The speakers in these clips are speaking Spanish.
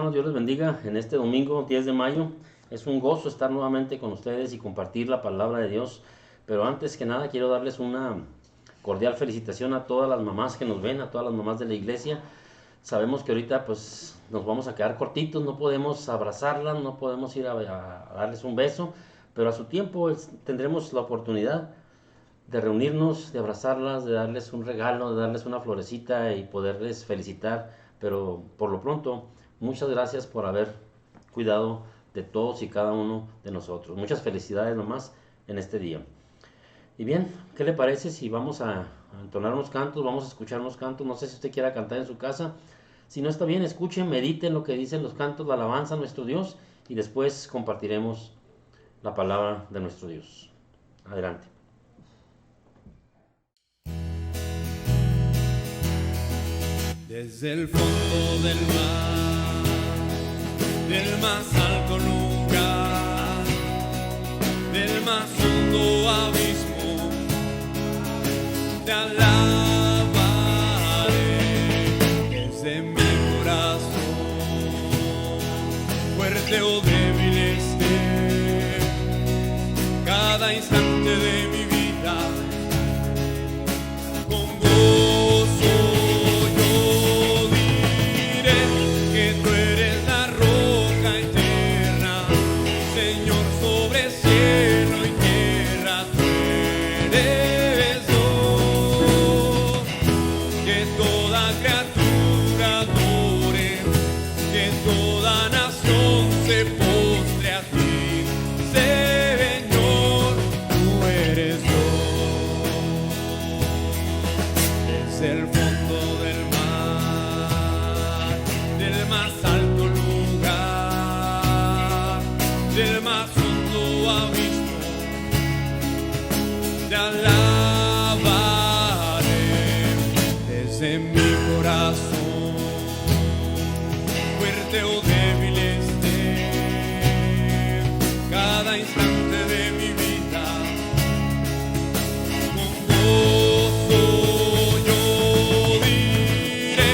hermanos, Dios les bendiga en este domingo 10 de mayo. Es un gozo estar nuevamente con ustedes y compartir la palabra de Dios. Pero antes que nada quiero darles una cordial felicitación a todas las mamás que nos ven, a todas las mamás de la iglesia. Sabemos que ahorita pues nos vamos a quedar cortitos, no podemos abrazarlas, no podemos ir a darles un beso, pero a su tiempo tendremos la oportunidad de reunirnos, de abrazarlas, de darles un regalo, de darles una florecita y poderles felicitar. Pero por lo pronto, muchas gracias por haber cuidado de todos y cada uno de nosotros. Muchas felicidades nomás en este día. Y bien, ¿qué le parece si vamos a entonar unos cantos, vamos a escuchar unos cantos? No sé si usted quiera cantar en su casa. Si no está bien, escuchen, mediten lo que dicen los cantos, la alabanza a nuestro Dios, y después compartiremos la palabra de nuestro Dios. Adelante. Desde el fondo del mar, del más alto lugar, del más hondo abismo, te alabaré. Desde mi corazón, fuerte o débil esté, cada instante de mi vida, con gozo yo diré que tú eres la roca eterna, Señor, sobre cielo y tierra, tú eres Dios. Que toda criatura adore, que toda nación se postre a ti, Señor, tú eres Dios. Desde el fondo del mar, del más alto lugar, del más hondo abismo, te alabaré. Desde mi corazón, fuerte o débil esté, cada instante de mi vida, con gozo yo diré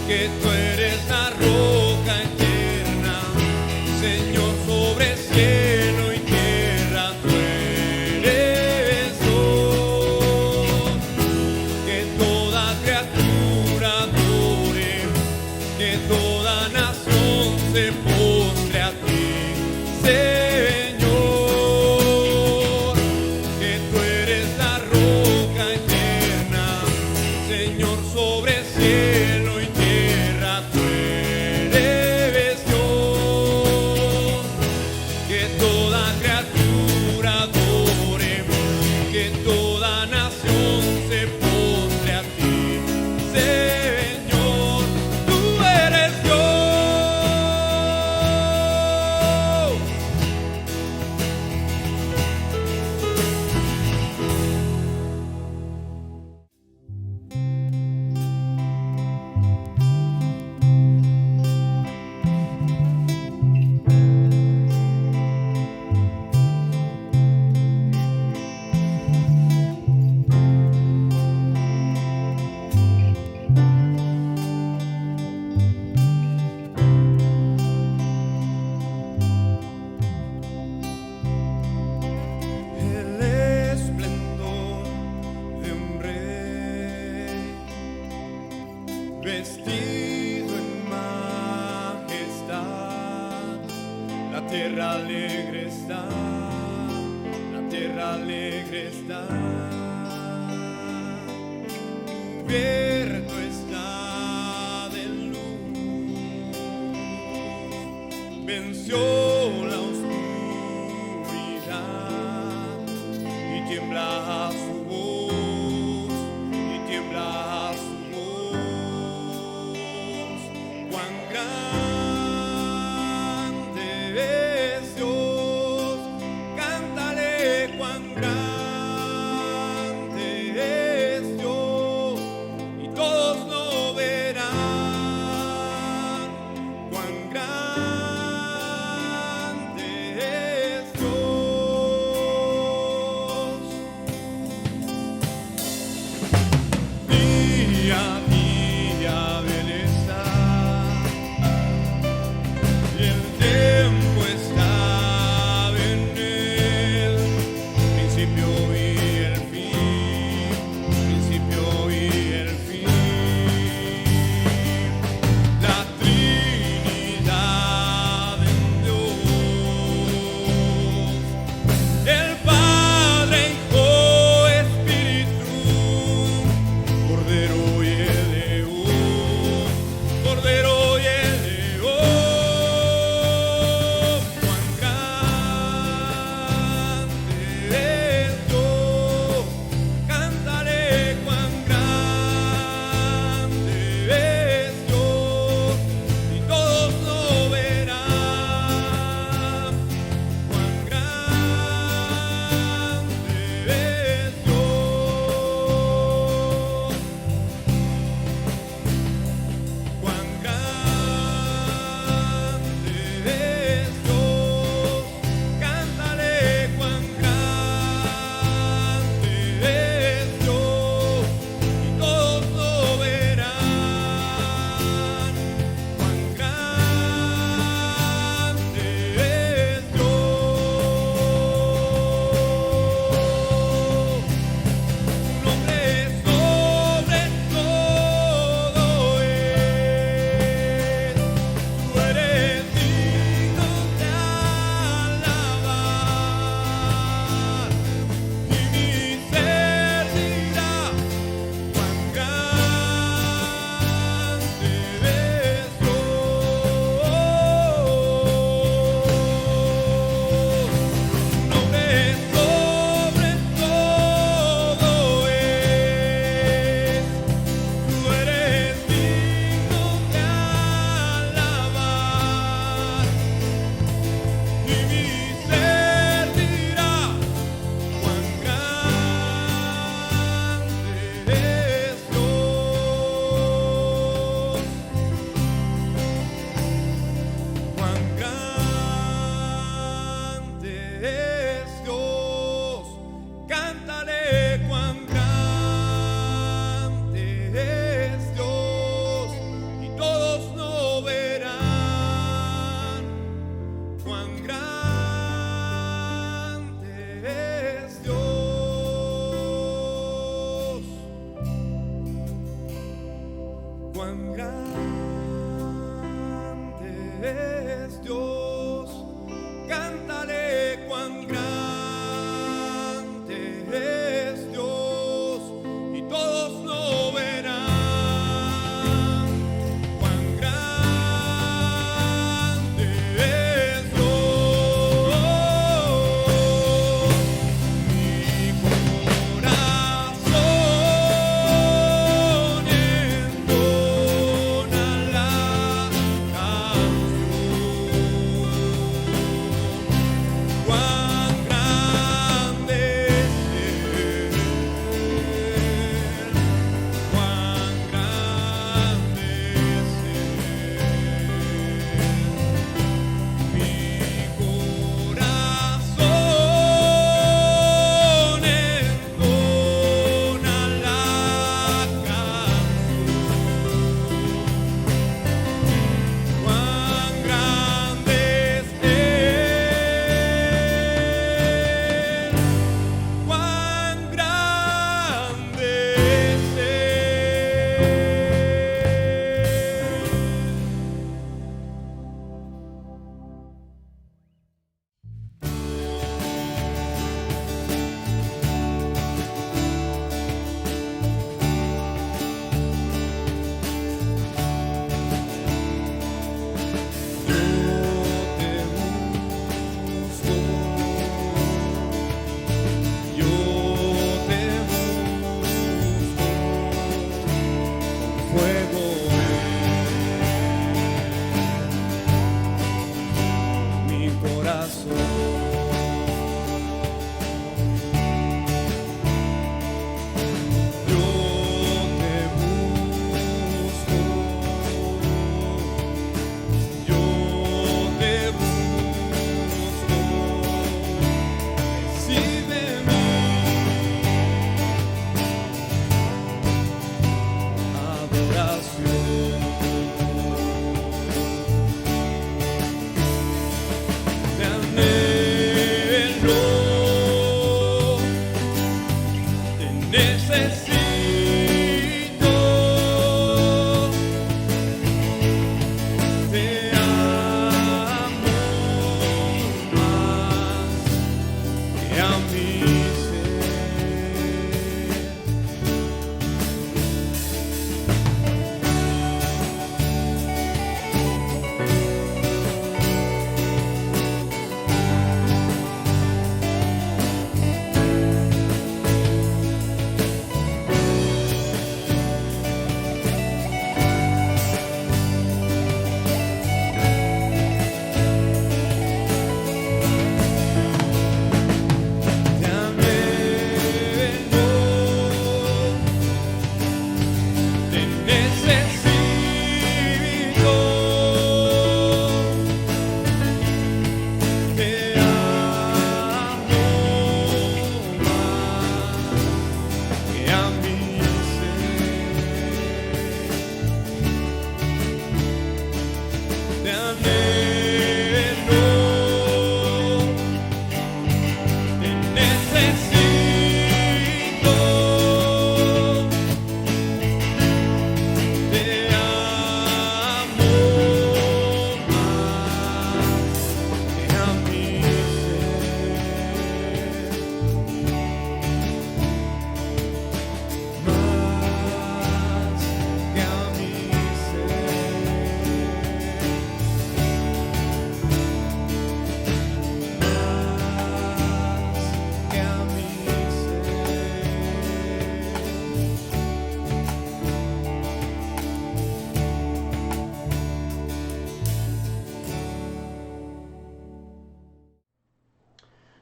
que tú eres la roca eterna, Señor, sobre cielo y tierra, tú eres Dios. Que toda criatura adore, que toda nación se postre a ti, Señor. Que tú eres la roca eterna, Señor, sobre cielo y tierra, tú eres Dios. Que toda criatura adore, que toda nación se postre a ti, Señor, tú eres Dios. El esplendor de un rey, vestido en majestad, la tierra alegre está, la tierra alegre está, cubierto está de luz, venció la oscuridad y tiembla a su voz, y tiembla a su voz. Cuán grande es Dios, cántale cuán grande es Dios, y todos lo verán. Cuán grande es Dios. Día a día Él está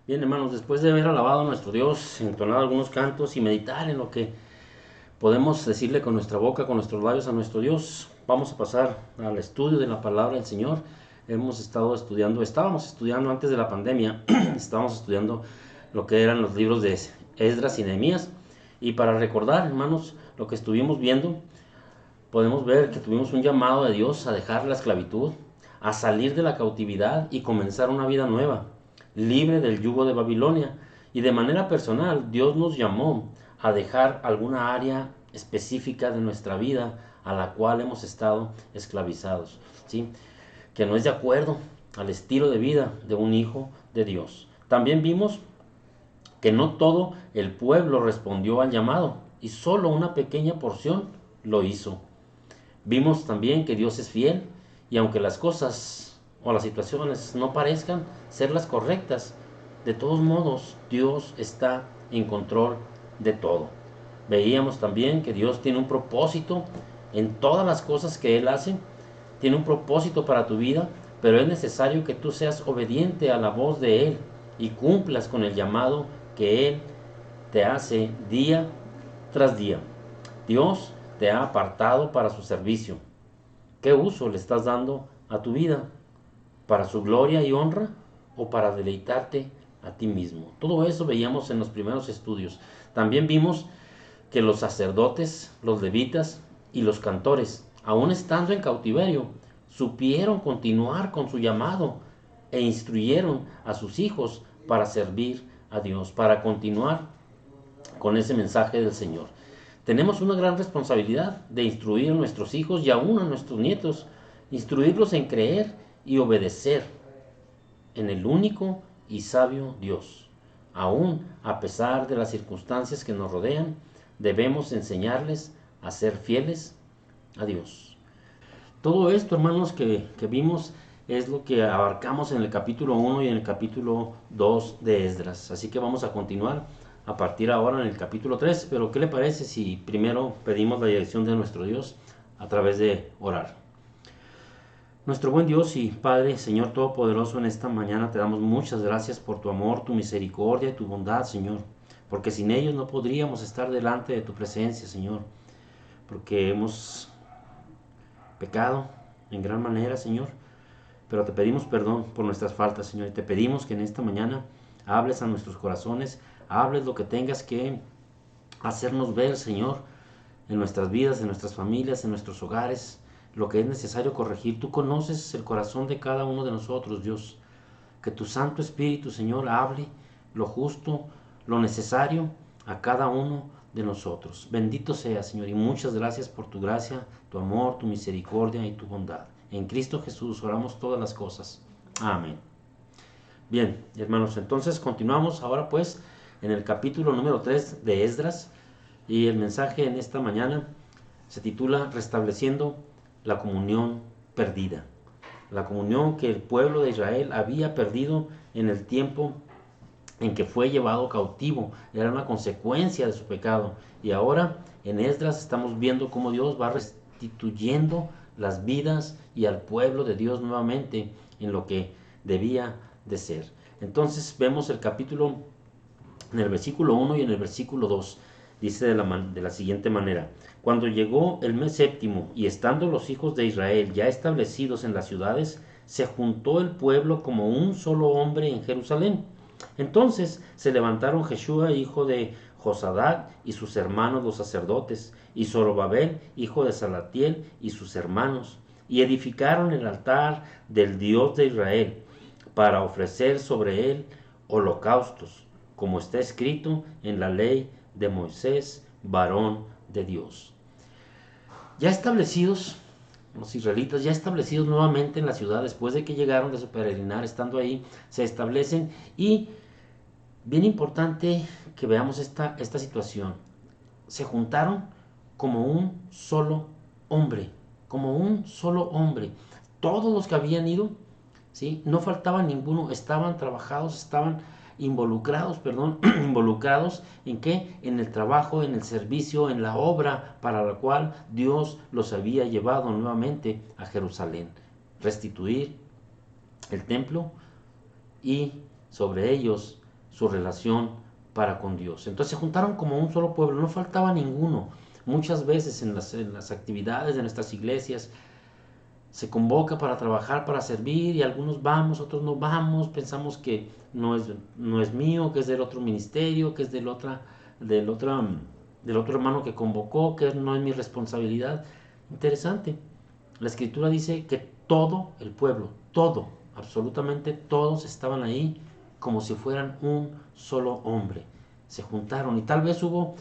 Bien, hermanos, después de haber alabado a nuestro Dios, entonado algunos cantos y meditar en lo que podemos decirle con nuestra boca, con nuestros labios a nuestro Dios, vamos a pasar al estudio de la palabra del Señor. Estábamos estudiando antes de la pandemia, estábamos estudiando lo que eran los libros de Esdras y Nehemías. Y para recordar, hermanos, lo que estuvimos viendo, podemos ver que tuvimos un llamado de Dios a dejar la esclavitud, a salir de la cautividad y comenzar una vida nueva, libre del yugo de Babilonia. Y de manera personal, Dios nos llamó a dejar alguna área específica de nuestra vida a la cual hemos estado esclavizados, ¿sí? Que no es de acuerdo al estilo de vida de un hijo de Dios. También vimos que no todo el pueblo respondió al llamado y solo una pequeña porción lo hizo. Vimos también que Dios es fiel y aunque las cosas o las situaciones no parezcan ser las correctas, de todos modos Dios está en control de todo. Veíamos también que Dios tiene un propósito en todas las cosas que Él hace, tiene un propósito para tu vida, pero es necesario que tú seas obediente a la voz de Él y cumplas con el llamado que Él te hace día tras día. Dios te ha apartado para su servicio. ¿Qué uso le estás dando a tu vida? ¿Para su gloria y honra o para deleitarte a ti mismo? Todo eso veíamos en los primeros estudios. También vimos que los sacerdotes, los levitas y los cantores, aun estando en cautiverio, supieron continuar con su llamado e instruyeron a sus hijos para servir a Dios, para continuar con ese mensaje del Señor. Tenemos una gran responsabilidad de instruir a nuestros hijos y aún a nuestros nietos, instruirlos en creer y obedecer en el único y sabio Dios. Aún a pesar de las circunstancias que nos rodean, debemos enseñarles a ser fieles a Dios. Todo esto, hermanos, que vimos es lo que abarcamos en el capítulo 1 y en el capítulo 2 de Esdras. Así que vamos a continuar a partir ahora en el capítulo 3. Pero ¿qué le parece si primero pedimos la dirección de nuestro Dios a través de orar? Nuestro buen Dios y Padre, Señor Todopoderoso, en esta mañana te damos muchas gracias por tu amor, tu misericordia y tu bondad, Señor. Porque sin ellos no podríamos estar delante de tu presencia, Señor. Porque hemos pecado en gran manera, Señor. Pero te pedimos perdón por nuestras faltas, Señor. Y te pedimos que en esta mañana hables a nuestros corazones, hables lo que tengas que hacernos ver, Señor, en nuestras vidas, en nuestras familias, en nuestros hogares, lo que es necesario corregir. Tú conoces el corazón de cada uno de nosotros, Dios. Que tu Santo Espíritu, Señor, hable lo justo, lo necesario a cada uno de nosotros. Bendito sea, Señor, y muchas gracias por tu gracia, tu amor, tu misericordia y tu bondad. En Cristo Jesús oramos todas las cosas. Amén. Bien, hermanos, entonces continuamos ahora pues en el capítulo número 3 de Esdras, y el mensaje en esta mañana se titula Restableciendo la comunión perdida. La comunión que el pueblo de Israel había perdido en el tiempo en que fue llevado cautivo. Era una consecuencia de su pecado. Y ahora en Esdras estamos viendo cómo Dios va restituyendo las vidas y al pueblo de Dios nuevamente en lo que debía de ser. Entonces vemos el capítulo en el versículo 1 y en el versículo 2. Dice de la siguiente manera: Cuando llegó el mes séptimo y estando los hijos de Israel ya establecidos en las ciudades, se juntó el pueblo como un solo hombre en Jerusalén. Entonces se levantaron Jeshua, hijo de Josadac, y sus hermanos los sacerdotes, y Zorobabel, hijo de Salatiel, y sus hermanos, y edificaron el altar del Dios de Israel, para ofrecer sobre él holocaustos, como está escrito en la ley de Moisés, varón de Dios. Ya establecidos, los israelitas ya establecidos nuevamente en la ciudad, después de que llegaron de su peregrinar, estando ahí, se establecen. Y bien importante que veamos esta situación. Se juntaron como un solo hombre, como un solo hombre. Todos los que habían ido, ¿sí? No faltaba ninguno, estaban involucrados, involucrados ¿en qué? En el trabajo, en el servicio, en la obra para la cual Dios los había llevado nuevamente a Jerusalén. Restituir el templo y sobre ellos su relación para con Dios. Entonces se juntaron como un solo pueblo, no faltaba ninguno. Muchas veces en las actividades de nuestras iglesias se convoca para trabajar, para servir, y algunos vamos, otros no vamos, pensamos que no es mío, que es del otro ministerio, que es del otro hermano que convocó, que no es mi responsabilidad. Interesante. La escritura dice que todo el pueblo, todo, absolutamente todos estaban ahí como si fueran un solo hombre. Se juntaron y tal vez hubo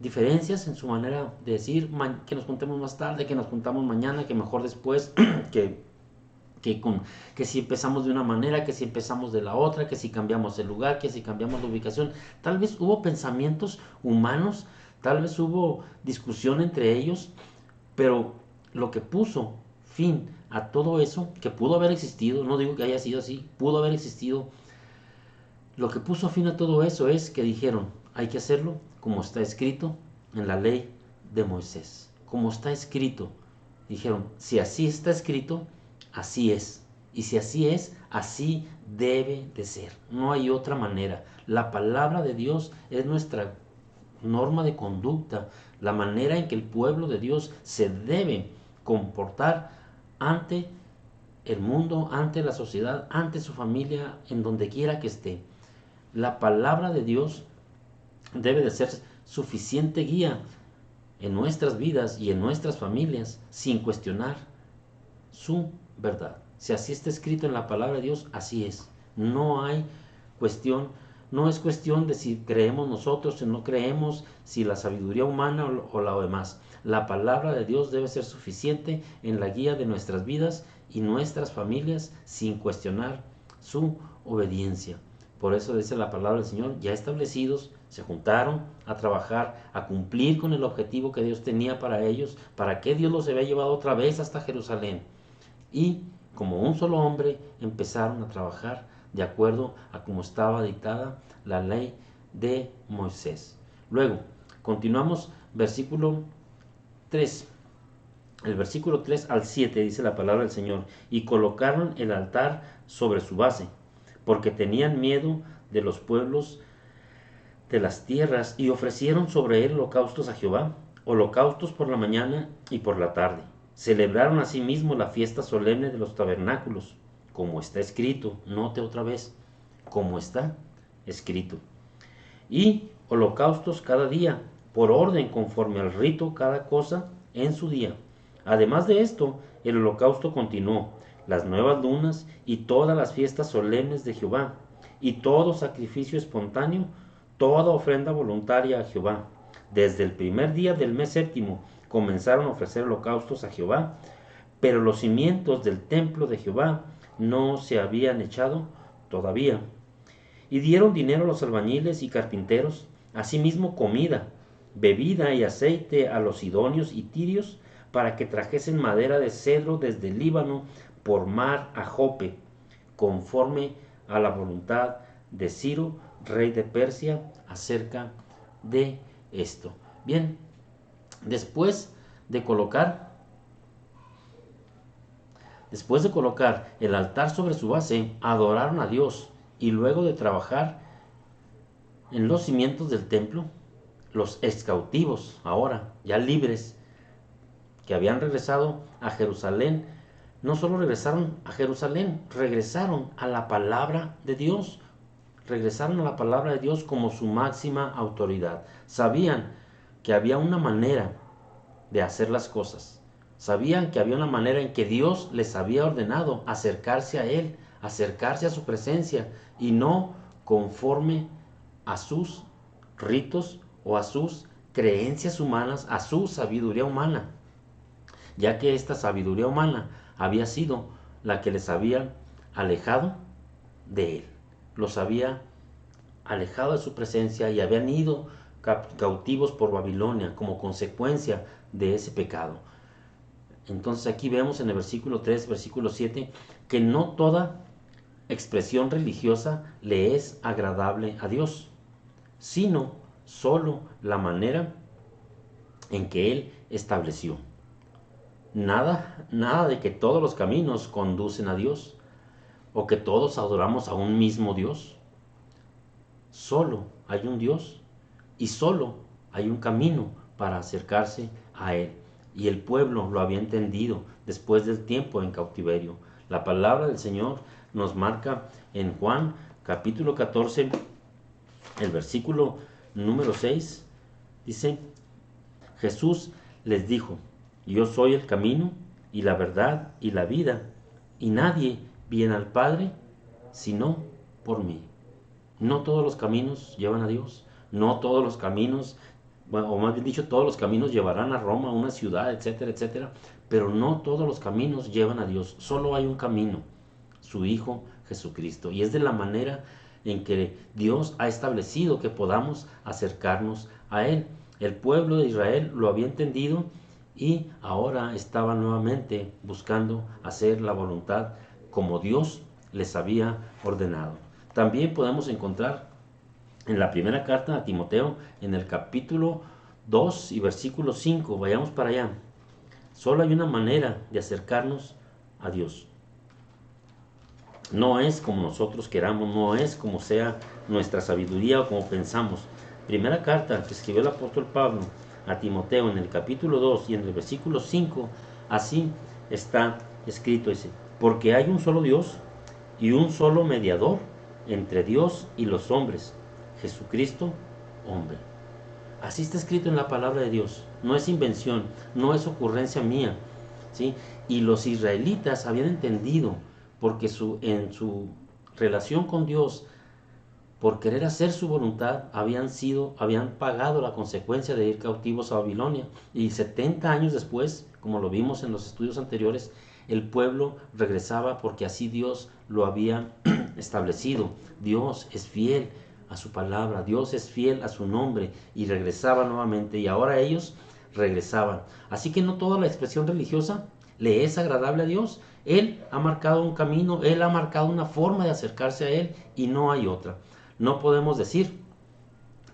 diferencias en su manera de decir que nos juntemos más tarde, que nos juntamos mañana, que mejor después, que, que si empezamos de una manera, que si empezamos de la otra, que si cambiamos el lugar, que si cambiamos la ubicación. Tal vez hubo pensamientos humanos, tal vez hubo discusión entre ellos, pero lo que puso fin a todo eso, que pudo haber existido, no digo que haya sido así, pudo haber existido, lo que puso fin a todo eso es que dijeron, hay que hacerlo como está escrito en la ley de Moisés. Como está escrito. Dijeron, si así está escrito, así es. Y si así es, así debe de ser. No hay otra manera. La palabra de Dios es nuestra norma de conducta, la manera en que el pueblo de Dios se debe comportar ante el mundo, ante la sociedad, ante su familia, en donde quiera que esté. La palabra de Dios debe de ser suficiente guía en nuestras vidas y en nuestras familias sin cuestionar su verdad. Si así está escrito en la palabra de Dios, así es. No hay cuestión, no es cuestión de si creemos nosotros, si no creemos, si la sabiduría humana o la demás. La palabra de Dios debe ser suficiente en la guía de nuestras vidas y nuestras familias sin cuestionar su obediencia. Por eso dice la palabra del Señor, ya establecidos, se juntaron a trabajar, a cumplir con el objetivo que Dios tenía para ellos, para que Dios los había llevado otra vez hasta Jerusalén. Y como un solo hombre empezaron a trabajar de acuerdo a cómo estaba dictada la ley de Moisés. Luego, continuamos versículo 3. El versículo 3 al 7 dice la palabra del Señor, y colocaron el altar sobre su base, porque tenían miedo de los pueblos de las tierras, y ofrecieron sobre él holocaustos a Jehová, holocaustos por la mañana y por la tarde. Celebraron asimismo la fiesta solemne de los tabernáculos, como está escrito, note otra vez, como está escrito. Y holocaustos cada día, por orden conforme al rito, cada cosa en su día. Además de esto, el holocausto continuó, las nuevas lunas y todas las fiestas solemnes de Jehová, y todo sacrificio espontáneo, toda ofrenda voluntaria a Jehová. Desde el primer día del mes séptimo comenzaron a ofrecer holocaustos a Jehová, pero los cimientos del templo de Jehová no se habían echado todavía. Y dieron dinero a los albañiles y carpinteros, asimismo comida, bebida y aceite a los sidonios y tirios, para que trajesen madera de cedro desde el Líbano por mar a Jope, conforme a la voluntad de Ciro, rey de Persia, acerca de esto. Bien, después de colocar el altar sobre su base, adoraron a Dios, y luego de trabajar en los cimientos del templo, los excautivos, ahora ya libres, que habían regresado a Jerusalén, no solo regresaron a Jerusalén, regresaron a la palabra de Dios. Regresaron a la palabra de Dios como su máxima autoridad. Sabían que había una manera de hacer las cosas. Sabían que había una manera en que Dios les había ordenado acercarse a Él, acercarse a su presencia, y no conforme a sus ritos o a sus creencias humanas, a su sabiduría humana, ya que esta sabiduría humana había sido la que les había alejado de Él. Los había alejado de su presencia y habían ido cautivos por Babilonia como consecuencia de ese pecado. Entonces aquí vemos en el versículo 3, versículo 7, que no toda expresión religiosa le es agradable a Dios, sino solo la manera en que Él estableció. Nada de que todos los caminos conducen a Dios, o que todos adoramos a un mismo Dios. solo hay un Dios y solo hay un camino para acercarse a Él. Y el pueblo lo había entendido después del tiempo en cautiverio. La palabra del Señor nos marca en Juan capítulo 14, el versículo número 6, dice: Jesús les dijo: yo soy el camino y la verdad y la vida, y nadie viene al Padre sino por mí. No todos los caminos llevan a Dios, no todos los caminos, bueno, o más bien dicho, todos los caminos llevarán a Roma, a una ciudad, etcétera, etcétera, pero no todos los caminos llevan a Dios. Solo hay un camino, su Hijo Jesucristo, y es de la manera en que Dios ha establecido que podamos acercarnos a Él. El pueblo de Israel lo había entendido y ahora estaba nuevamente buscando hacer la voluntad como Dios les había ordenado. También podemos encontrar en la primera carta a Timoteo, en el capítulo 2 y versículo 5, vayamos para allá. Solo hay una manera de acercarnos a Dios. No es como nosotros queramos, no es como sea nuestra sabiduría o como pensamos. Primera carta que escribió el apóstol Pablo a Timoteo en el capítulo 2 y en el versículo 5, así está escrito, dice: porque hay un solo Dios y un solo mediador entre Dios y los hombres, Jesucristo, hombre. Así está escrito en la palabra de Dios. No es invención, no es ocurrencia mía, ¿sí? Y los israelitas habían entendido, porque en su relación con Dios, por querer hacer su voluntad, habían pagado la consecuencia de ir cautivos a Babilonia. Y 70 años después, como lo vimos en los estudios anteriores, el pueblo regresaba porque así Dios lo había establecido. Dios es fiel a su palabra, Dios es fiel a su nombre, y regresaba nuevamente, y ahora ellos regresaban. Así que no toda la expresión religiosa le es agradable a Dios. Él ha marcado un camino, Él ha marcado una forma de acercarse a Él y no hay otra. No podemos decir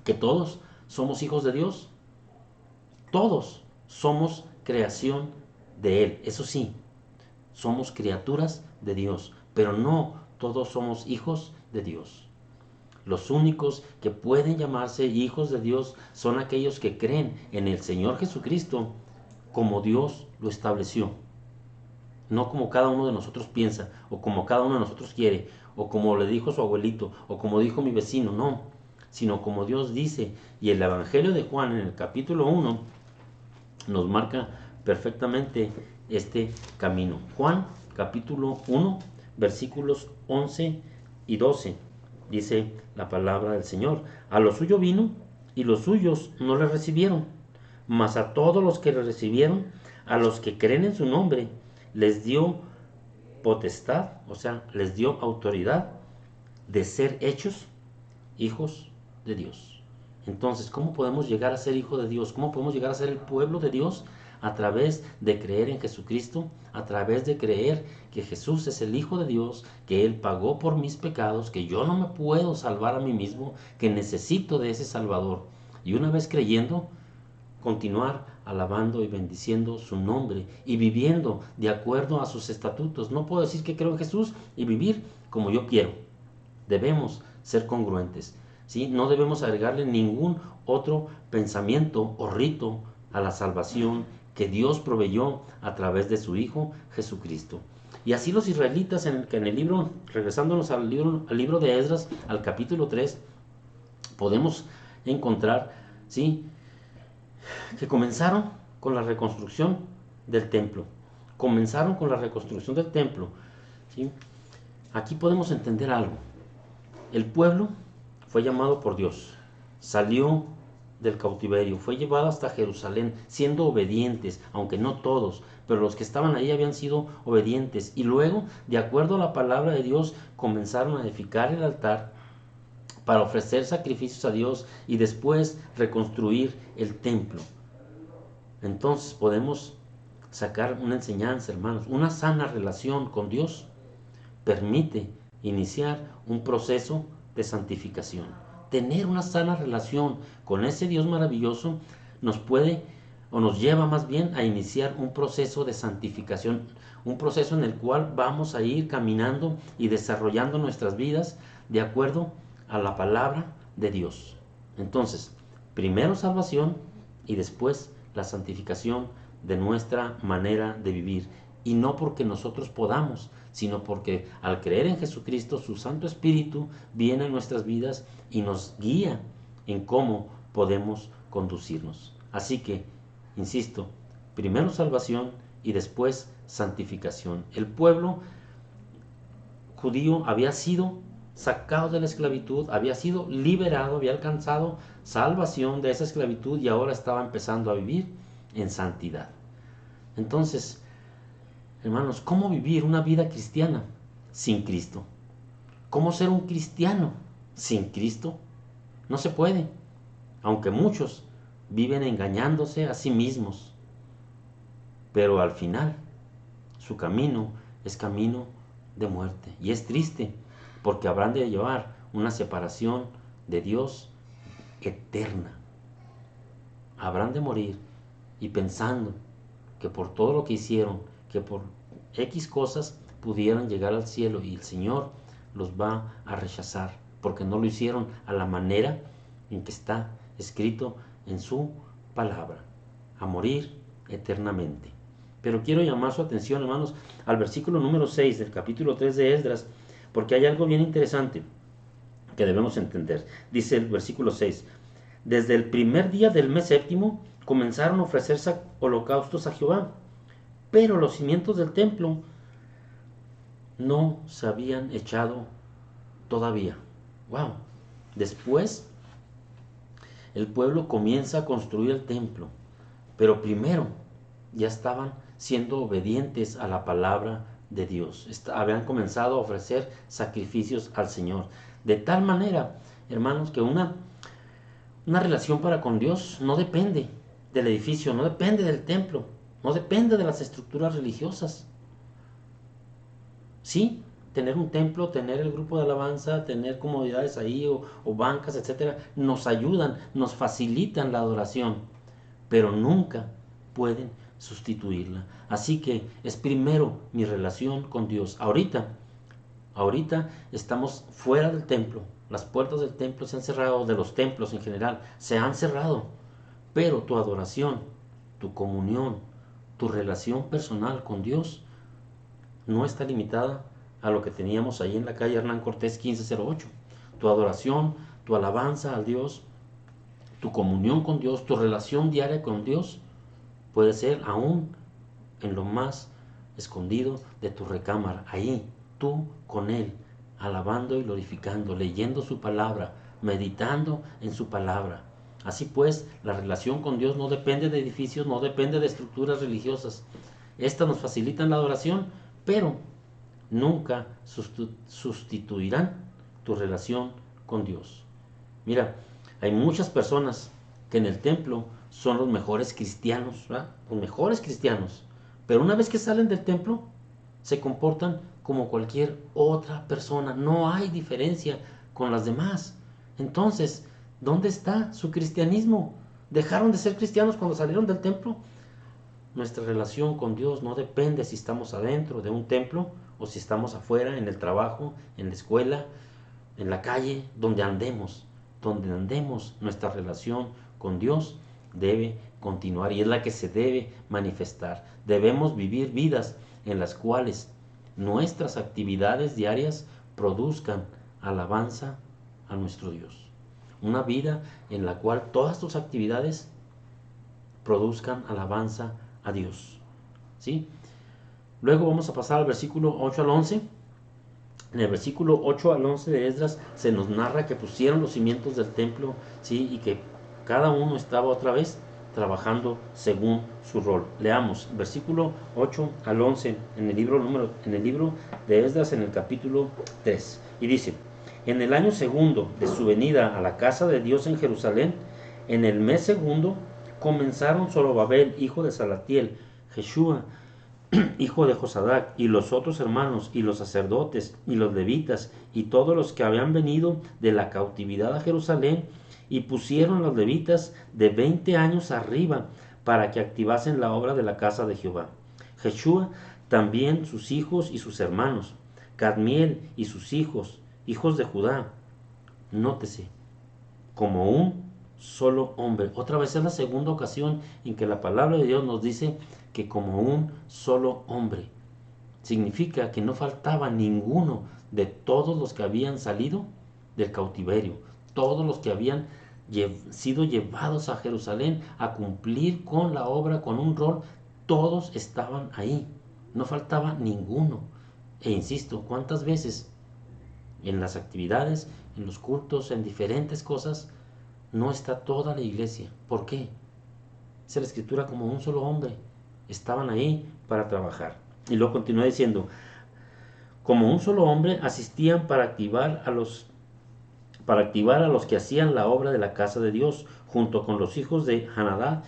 que todos somos hijos de Dios. Todos somos creación de Él. Eso sí, somos criaturas de Dios, pero no todos somos hijos de Dios. Los únicos que pueden llamarse hijos de Dios son aquellos que creen en el Señor Jesucristo como Dios lo estableció. No como cada uno de nosotros piensa, o como cada uno de nosotros quiere, o como le dijo su abuelito, o como dijo mi vecino, no, sino como Dios dice. Y el Evangelio de Juan en el capítulo 1 nos marca perfectamente este camino. Juan capítulo 1 versículos 11 y 12, dice la palabra del Señor: a lo suyo vino y los suyos no le recibieron, mas a todos los que le recibieron, a los que creen en su nombre, les dio potestad, o sea, les dio autoridad de ser hechos hijos de Dios. Entonces, ¿cómo podemos llegar a ser hijo de Dios? ¿Cómo podemos llegar a ser el pueblo de Dios? A través de creer en Jesucristo, a través de creer que Jesús es el Hijo de Dios, que Él pagó por mis pecados, que yo no me puedo salvar a mí mismo, que necesito de ese Salvador. Y una vez creyendo, continuar alabando y bendiciendo su nombre y viviendo de acuerdo a sus estatutos. No puedo decir que creo en Jesús y vivir como yo quiero. Debemos ser congruentes, ¿sí? No debemos agregarle ningún otro pensamiento o rito a la salvación que Dios proveyó a través de su Hijo Jesucristo. Y así los israelitas en el libro, regresándonos al libro de Esdras, al capítulo 3, podemos encontrar, ¿sí?, que comenzaron con la reconstrucción del templo. Comenzaron con la reconstrucción del templo, ¿sí? Aquí podemos entender algo. El pueblo fue llamado por Dios, salió del cautiverio, fue llevado hasta Jerusalén, siendo obedientes, aunque no todos, pero los que estaban ahí habían sido obedientes. Y luego, de acuerdo a la palabra de Dios, comenzaron a edificar el altar para ofrecer sacrificios a Dios y después reconstruir el templo. Entonces podemos sacar una enseñanza, hermanos. Una sana relación con Dios permite iniciar un proceso de santificación. Tener una sana relación con ese Dios maravilloso nos puede, o nos lleva más bien, a iniciar un proceso de santificación, un proceso en el cual vamos a ir caminando y desarrollando nuestras vidas de acuerdo a la palabra de Dios. Entonces, primero salvación y después la santificación de nuestra manera de vivir. Y no porque nosotros podamos, sino porque al creer en Jesucristo, su Santo Espíritu viene a nuestras vidas y nos guía en cómo podemos conducirnos. Así que, insisto, primero salvación y después santificación. El pueblo judío había sido sacado de la esclavitud, había sido liberado, había alcanzado salvación de esa esclavitud y ahora estaba empezando a vivir en santidad. Entonces, hermanos, ¿cómo vivir una vida cristiana sin Cristo? ¿Cómo ser un cristiano sin Cristo? No se puede, aunque muchos viven engañándose a sí mismos, pero al final su camino es camino de muerte. Y es triste, porque habrán de llevar una separación de Dios eterna. Habrán de morir y pensando que por todo lo que hicieron, que por X cosas pudieran llegar al cielo, y el Señor los va a rechazar, porque no lo hicieron a la manera en que está escrito en su palabra, a morir eternamente. Pero quiero llamar su atención, hermanos, al versículo número 6 del capítulo 3 de Esdras, porque hay algo bien interesante que debemos entender. Dice el versículo 6: desde el primer día del mes séptimo comenzaron a ofrecerse holocaustos a Jehová, pero los cimientos del templo no se habían echado todavía. Wow. Después el pueblo comienza a construir el templo, pero primero ya estaban siendo obedientes a la palabra de Dios. Habían comenzado a ofrecer sacrificios al Señor. De tal manera, hermanos, que una relación para con Dios no depende del edificio, no depende del templo, no depende de las estructuras religiosas. Sí, tener un templo, tener el grupo de alabanza, tener comodidades ahí o bancas, etcétera, nos ayudan, nos facilitan la adoración, pero nunca pueden sustituirla. Así que es primero mi relación con Dios. Ahorita estamos fuera del templo. Las puertas del templo se han cerrado, de los templos en general se han cerrado. Pero tu adoración, tu comunión, tu relación personal con Dios no está limitada a lo que teníamos ahí en la calle Hernán Cortés 1508. Tu adoración, tu alabanza al Dios, tu comunión con Dios, tu relación diaria con Dios puede ser aún en lo más escondido de tu recámara, ahí, tú con Él, alabando y glorificando, leyendo su palabra, meditando en su palabra. Así pues, la relación con Dios no depende de edificios, no depende de estructuras religiosas. Estas nos facilitan la adoración, pero nunca sustituirán tu relación con Dios. Mira, hay muchas personas que en el templo son los mejores cristianos, ¿verdad? Los mejores cristianos, pero una vez que salen del templo se comportan como cualquier otra persona. No hay diferencia con las demás. Entonces, ¿dónde está su cristianismo? ¿Dejaron de ser cristianos cuando salieron del templo? Nuestra relación con Dios no depende si estamos adentro de un templo o si estamos afuera, en el trabajo, en la escuela, en la calle, donde andemos. Donde andemos, nuestra relación con Dios debe continuar y es la que se debe manifestar. Debemos vivir vidas en las cuales nuestras actividades diarias produzcan alabanza a nuestro Dios. Una vida en la cual todas tus actividades produzcan alabanza a Dios. ¿Sí? Luego vamos a pasar al versículo 8 al 11. En el versículo 8 al 11 de Esdras se nos narra que pusieron los cimientos del templo, ¿sí? Y que cada uno estaba otra vez trabajando según su rol. Leamos versículo 8 al 11 en el libro de Esdras, en el capítulo 3. Y dice: en el año segundo de su venida a la casa de Dios en Jerusalén, en el mes segundo, comenzaron Zorobabel, hijo de Salatiel, Jeshua, hijo de Josadac, y los otros hermanos, y los sacerdotes, y los levitas, y todos los que habían venido de la cautividad a Jerusalén, y pusieron los levitas de 20 años arriba, para que activasen la obra de la casa de Jehová. Jeshua también, sus hijos y sus hermanos, Cadmiel y sus hijos, hijos de Judá. Nótese, como un solo hombre. Otra vez es la segunda ocasión en que la palabra de Dios nos dice que como un solo hombre. Significa que no faltaba ninguno de todos los que habían salido del cautiverio, todos los que habían sido llevados a Jerusalén a cumplir con la obra, con un rol, todos estaban ahí, no faltaba ninguno. E insisto, ¿cuántas veces en las actividades, en los cultos, en diferentes cosas, no está toda la iglesia? ¿Por qué? Dice la Escritura, como un solo hombre, estaban ahí para trabajar. Y luego continúa diciendo, como un solo hombre asistían para activar a los que hacían la obra de la casa de Dios, junto con los hijos de Hanadad,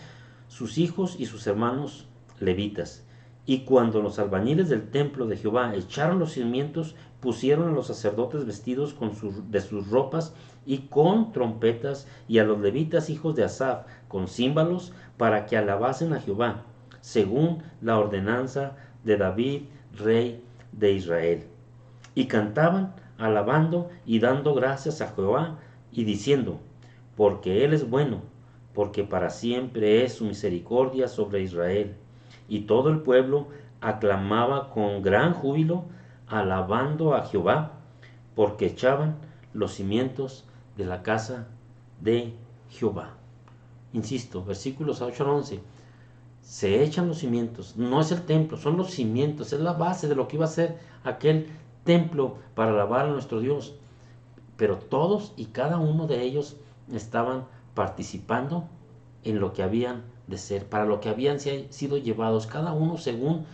sus hijos y sus hermanos levitas. Y cuando los albañiles del templo de Jehová echaron los cimientos, pusieron a los sacerdotes vestidos de sus ropas y con trompetas, y a los levitas hijos de Asaf con címbalos, para que alabasen a Jehová, según la ordenanza de David, rey de Israel. Y cantaban, alabando y dando gracias a Jehová, y diciendo, porque Él es bueno, porque para siempre es su misericordia sobre Israel. Y todo el pueblo aclamaba con gran júbilo, alabando a Jehová, porque echaban los cimientos de la casa de Jehová. Insisto, versículos 8 al 11. Se echan los cimientos, no es el templo, son los cimientos, es la base de lo que iba a ser aquel templo para alabar a nuestro Dios. Pero todos y cada uno de ellos estaban participando en lo que habían de ser, para lo que habían sido llevados, cada uno según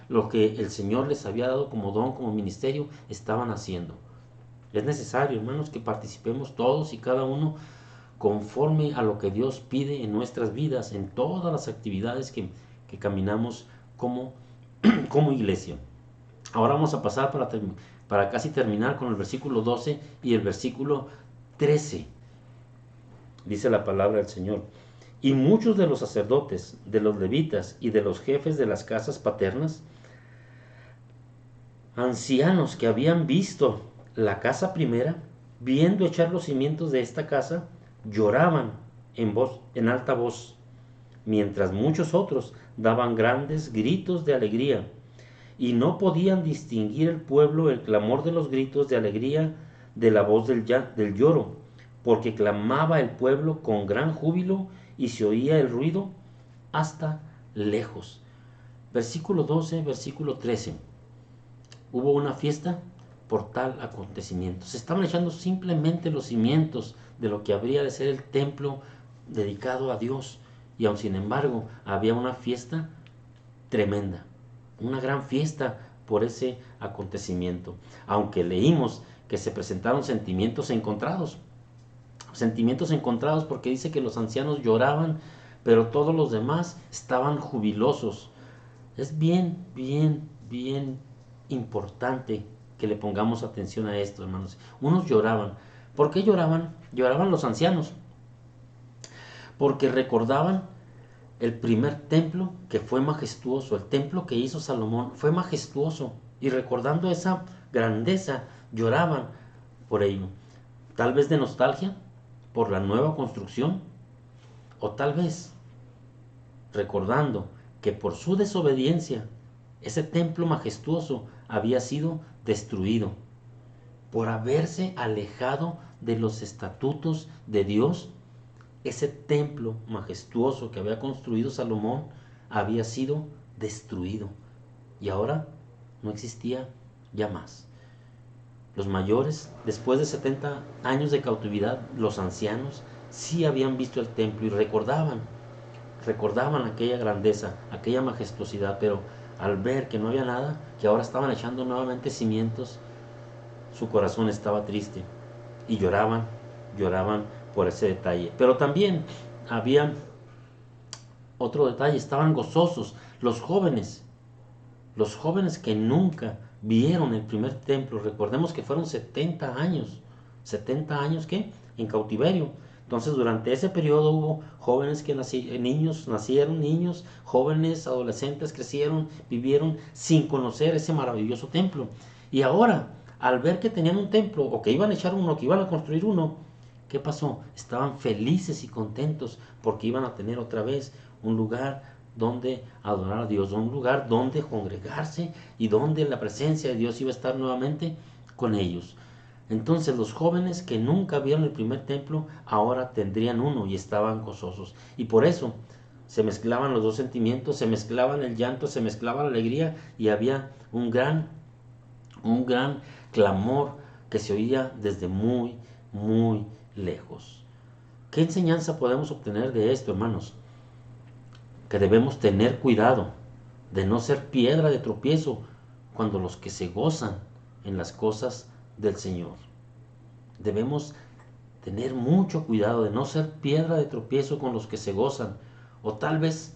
lo que el Señor les había dado como don, como ministerio, estaban haciendo. Es necesario, hermanos, que participemos todos y cada uno conforme a lo que Dios pide en nuestras vidas, en todas las actividades que caminamos como iglesia. Ahora vamos a pasar para casi terminar con el versículo 12 y el versículo 13. Dice la palabra del Señor. Y muchos de los sacerdotes, de los levitas y de los jefes de las casas paternas, ancianos que habían visto la casa primera, viendo echar los cimientos de esta casa, lloraban en alta voz, mientras muchos otros daban grandes gritos de alegría, y no podían distinguir el pueblo el clamor de los gritos de alegría de la voz del lloro, porque clamaba el pueblo con gran júbilo y se oía el ruido hasta lejos. Versículo 12, versículo 13. Hubo una fiesta por tal acontecimiento. Se estaban echando simplemente los cimientos de lo que habría de ser el templo dedicado a Dios. Y aun sin embargo, había una fiesta tremenda, una gran fiesta por ese acontecimiento. Aunque leímos que se presentaron sentimientos encontrados porque dice que los ancianos lloraban, pero todos los demás estaban jubilosos. Es bien importante que le pongamos atención a esto, hermanos. Unos lloraban. ¿Por qué lloraban? Lloraban los ancianos, porque recordaban el primer templo que fue majestuoso, el templo que hizo Salomón fue majestuoso, y recordando esa grandeza lloraban por ello. Tal vez de nostalgia por la nueva construcción, o tal vez recordando que por su desobediencia ese templo majestuoso había sido destruido, por haberse alejado de los estatutos de Dios. Ese templo majestuoso que había construido Salomón había sido destruido y ahora no existía ya más. Los mayores, después de 70 años de cautividad, los ancianos sí habían visto el templo y recordaban aquella grandeza, aquella majestuosidad, pero al ver que no había nada, que ahora estaban echando nuevamente cimientos, su corazón estaba triste y lloraban por ese detalle. Pero también había otro detalle, estaban gozosos los jóvenes que nunca vieron el primer templo. Recordemos que fueron 70 años ¿qué? En cautiverio. Entonces durante ese periodo hubo jóvenes que nacieron niños, jóvenes, adolescentes crecieron, vivieron sin conocer ese maravilloso templo. Y ahora, al ver que tenían un templo, o que iban a echar uno, que iban a construir uno, ¿Qué pasó? Estaban felices y contentos porque iban a tener otra vez un lugar donde adorar a Dios, un lugar donde congregarse y donde la presencia de Dios iba a estar nuevamente con ellos. Entonces los jóvenes que nunca vieron el primer templo ahora tendrían uno y estaban gozosos. Y por eso se mezclaban los dos sentimientos, se mezclaban el llanto, se mezclaba la alegría y había un gran clamor que se oía desde muy, muy lejos. ¿Qué enseñanza podemos obtener de esto, hermanos? Que debemos tener cuidado de no ser piedra de tropiezo cuando los que se gozan en las cosas del Señor. Debemos tener mucho cuidado de no ser piedra de tropiezo con los que se gozan, o tal vez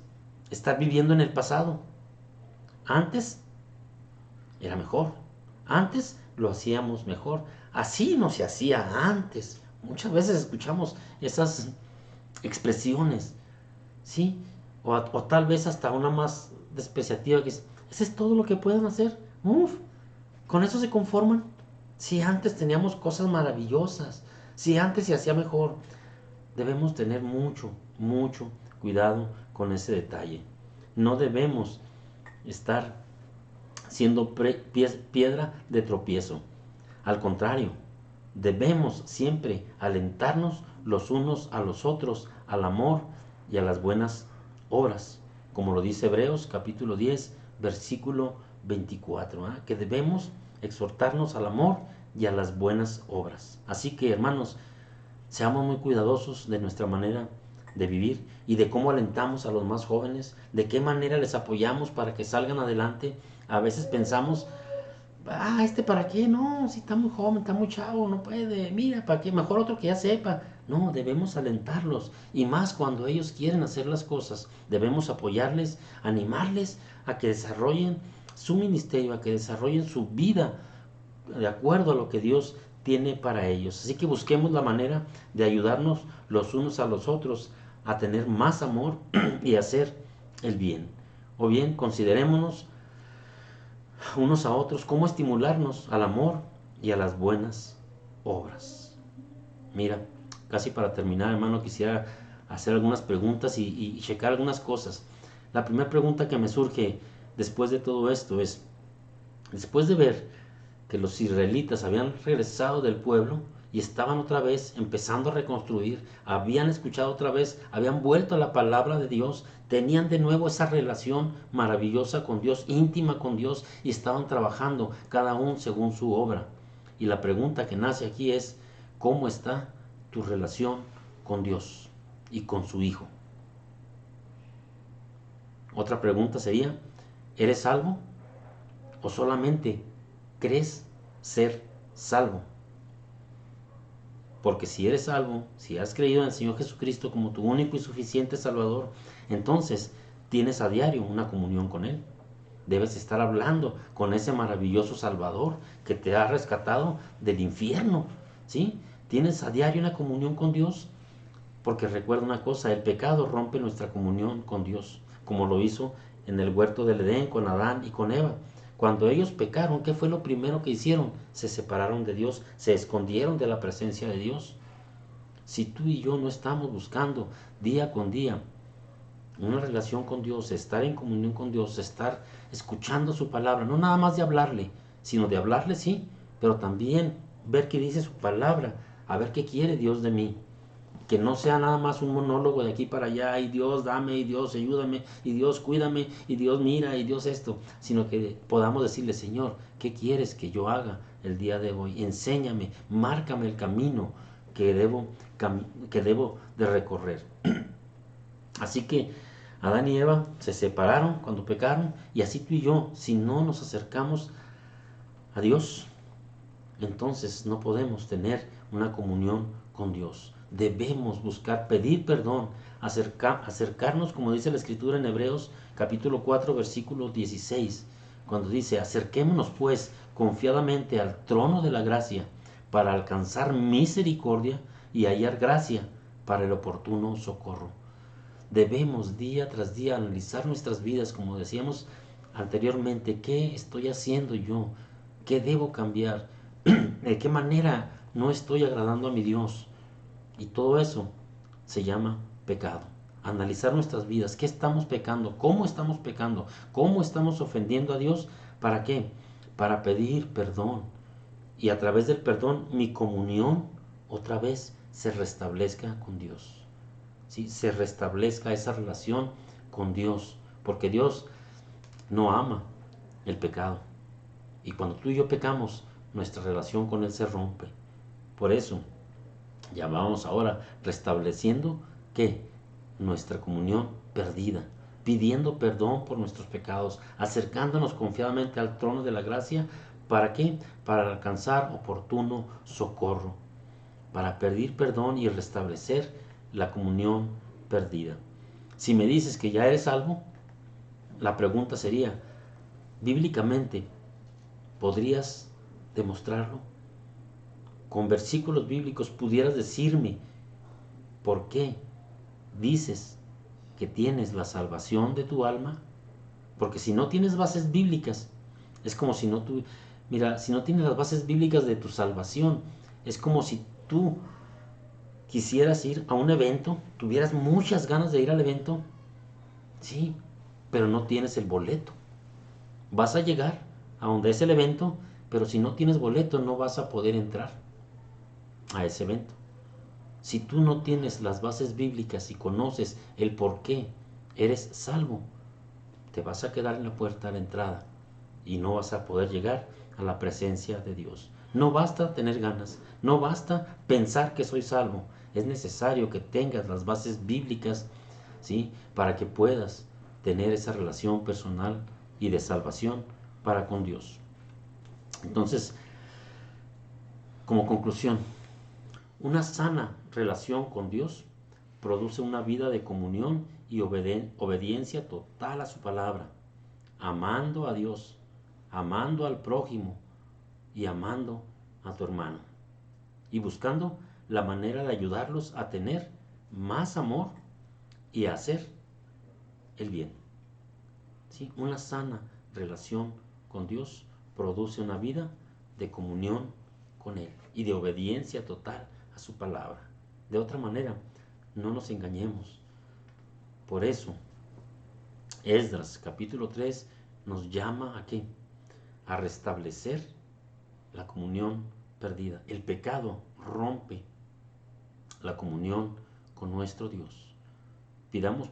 estar viviendo en el pasado. Antes era mejor, antes lo hacíamos mejor, así no se hacía antes. Muchas veces escuchamos esas expresiones, ¿sí? O tal vez hasta una más despreciativa que es, ¿ese es todo lo que pueden hacer? Uf, con eso se conforman. Si antes teníamos cosas maravillosas, si antes se hacía mejor, debemos tener mucho, mucho cuidado con ese detalle. No debemos estar siendo piedra de tropiezo. Al contrario, debemos siempre alentarnos los unos a los otros al amor y a las buenas obras, como lo dice Hebreos capítulo 10, versículo 24, que debemos exhortarnos al amor y a las buenas obras. Así que, hermanos, seamos muy cuidadosos de nuestra manera de vivir y de cómo alentamos a los más jóvenes, de qué manera les apoyamos para que salgan adelante. A veces pensamos, ¿para qué? No, si está muy joven, está muy chavo, no puede, mira, ¿para qué? Mejor otro que ya sepa. No, debemos alentarlos, y más cuando ellos quieren hacer las cosas, debemos apoyarles, animarles a que desarrollen su ministerio, a que desarrollen su vida de acuerdo a lo que Dios tiene para ellos. Así que busquemos la manera de ayudarnos los unos a los otros a tener más amor y hacer el bien. O bien, considerémonos unos a otros cómo estimularnos al amor y a las buenas obras. Mira, casi para terminar, hermano, quisiera hacer algunas preguntas y checar algunas cosas. La primera pregunta que me surge después de todo esto es, después de ver que los israelitas habían regresado del pueblo y estaban otra vez empezando a reconstruir, habían escuchado otra vez, habían vuelto a la palabra de Dios, tenían de nuevo esa relación maravillosa con Dios, íntima con Dios, y estaban trabajando cada uno según su obra. Y la pregunta que nace aquí es, ¿cómo está tu relación con Dios y con su Hijo? Otra pregunta sería, ¿eres salvo o solamente crees ser salvo? Porque si eres salvo, si has creído en el Señor Jesucristo como tu único y suficiente Salvador, entonces tienes a diario una comunión con Él. Debes estar hablando con ese maravilloso Salvador que te ha rescatado del infierno, ¿sí? Tienes a diario una comunión con Dios, porque recuerda una cosa, el pecado rompe nuestra comunión con Dios, como lo hizo en el huerto del Edén con Adán y con Eva. Cuando ellos pecaron, ¿qué fue lo primero que hicieron? Se separaron de Dios, se escondieron de la presencia de Dios. Si tú y yo no estamos buscando día con día una relación con Dios, estar en comunión con Dios, estar escuchando su palabra, no nada más de hablarle, sino de hablarle sí, pero también ver qué dice su palabra, a ver qué quiere Dios de mí. Que no sea nada más un monólogo de aquí para allá, y Dios dame, y Dios ayúdame, y Dios cuídame, y Dios mira, y Dios esto, sino que podamos decirle, Señor, ¿qué quieres que yo haga el día de hoy? Enséñame, márcame el camino que debo de recorrer. Así que Adán y Eva se separaron cuando pecaron, y así tú y yo, si no nos acercamos a Dios, entonces no podemos tener una comunión con Dios. Debemos buscar, pedir perdón, acercarnos, como dice la Escritura en Hebreos capítulo 4, versículo 16, cuando dice, acerquémonos pues confiadamente al trono de la gracia para alcanzar misericordia y hallar gracia para el oportuno socorro. Debemos día tras día analizar nuestras vidas, como decíamos anteriormente, ¿qué estoy haciendo yo? ¿Qué debo cambiar? ¿De qué manera no estoy agradando a mi Dios? Y todo eso se llama pecado. Analizar nuestras vidas, qué estamos pecando, cómo estamos ofendiendo a Dios, ¿para qué? Para pedir perdón. Y a través del perdón mi comunión otra vez se restablezca con Dios. ¿Sí? Se restablezca esa relación con Dios, porque Dios no ama el pecado. Y cuando tú y yo pecamos, nuestra relación con Él se rompe. Por eso, ya vamos ahora restableciendo ¿qué? Nuestra comunión perdida, pidiendo perdón por nuestros pecados, acercándonos confiadamente al trono de la gracia. ¿Para qué? Para alcanzar oportuno socorro, para pedir perdón y restablecer la comunión perdida. Si me dices que ya eres salvo, la pregunta sería, bíblicamente, ¿podrías demostrarlo? Con versículos bíblicos pudieras decirme por qué dices que tienes la salvación de tu alma. Porque si no tienes bases bíblicas, es como si no tú, mira, si no tienes las bases bíblicas de tu salvación, es como si tú quisieras ir a un evento, tuvieras muchas ganas de ir al evento, sí, pero no tienes el boleto. Vas a llegar a donde es el evento, pero si no tienes boleto no vas a poder entrar a ese evento. Si tú no tienes las bases bíblicas y conoces el por qué eres salvo, te vas a quedar en la puerta de la entrada y no vas a poder llegar a la presencia de Dios. No basta tener ganas, no basta pensar que soy salvo. Es necesario que tengas las bases bíblicas, ¿sí? Para que puedas tener esa relación personal y de salvación para con Dios. Entonces, como conclusión, una sana relación con Dios produce una vida de comunión y obediencia total a su palabra, amando a Dios, amando al prójimo y amando a tu hermano, y buscando la manera de ayudarlos a tener más amor y a hacer el bien. ¿Sí? Una sana relación con Dios produce una vida de comunión con Él y de obediencia total a su palabra. De otra manera, no nos engañemos. Por eso, Esdras capítulo 3 nos llama ¿a qué? A restablecer la comunión perdida. El pecado rompe la comunión con nuestro Dios. Pidamos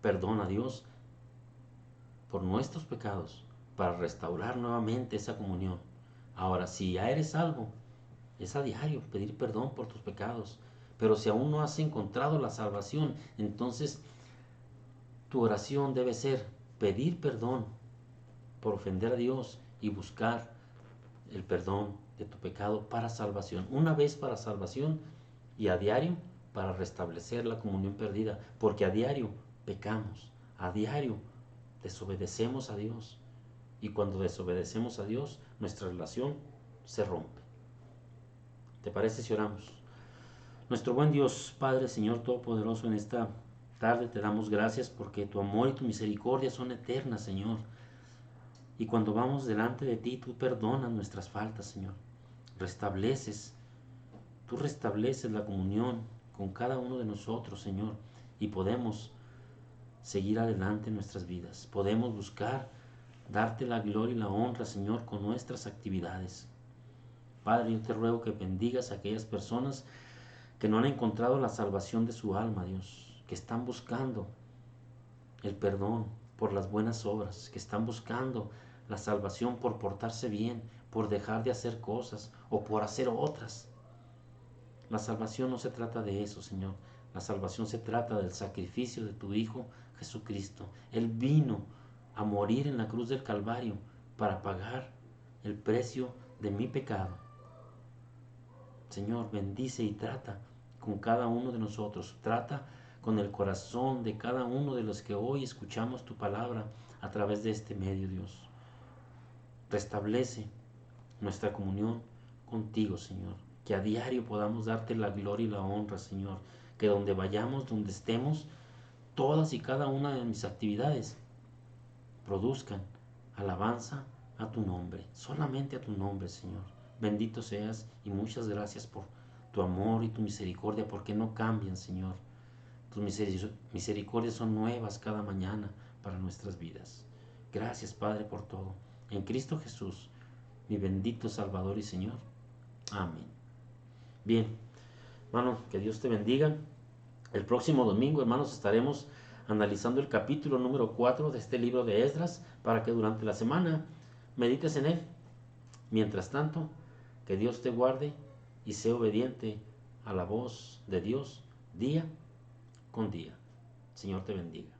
perdón a Dios por nuestros pecados para restaurar nuevamente esa comunión. Ahora, si ya eres salvo, es a diario pedir perdón por tus pecados. Pero si aún no has encontrado la salvación, entonces tu oración debe ser pedir perdón por ofender a Dios y buscar el perdón de tu pecado para salvación. Una vez para salvación y a diario para restablecer la comunión perdida. Porque a diario pecamos, a diario desobedecemos a Dios. Y cuando desobedecemos a Dios, nuestra relación se rompe. ¿Te parece si oramos? Nuestro buen Dios, Padre, Señor Todopoderoso, en esta tarde te damos gracias porque tu amor y tu misericordia son eternas, Señor. Y cuando vamos delante de ti, tú perdonas nuestras faltas, Señor. Tú restableces la comunión con cada uno de nosotros, Señor. Y podemos seguir adelante en nuestras vidas. Podemos buscar darte la gloria y la honra, Señor, con nuestras actividades. Padre, yo te ruego que bendigas a aquellas personas que no han encontrado la salvación de su alma, Dios, que están buscando el perdón por las buenas obras, que están buscando la salvación por portarse bien, por dejar de hacer cosas o por hacer otras. La salvación no se trata de eso, Señor. La salvación se trata del sacrificio de tu Hijo Jesucristo. Él vino a morir en la cruz del Calvario para pagar el precio de mi pecado. Señor, bendice y trata con cada uno de nosotros. Trata con el corazón de cada uno de los que hoy escuchamos tu palabra a través de este medio, Dios. Restablece nuestra comunión contigo, Señor. Que a diario podamos darte la gloria y la honra, Señor. Que donde vayamos, donde estemos, todas y cada una de mis actividades produzcan alabanza a tu nombre, solamente a tu nombre, Señor. Bendito seas y muchas gracias por tu amor y tu misericordia, porque no cambian, Señor. Tus misericordias son nuevas cada mañana para nuestras vidas. Gracias, Padre, por todo. En Cristo Jesús, mi bendito Salvador y Señor. Amén. Bien, hermano, que Dios te bendiga. El próximo domingo, hermanos, estaremos analizando el capítulo número 4 de este libro de Esdras, para que durante la semana medites en él. Mientras tanto, que Dios te guarde y sea obediente a la voz de Dios día con día. Señor te bendiga.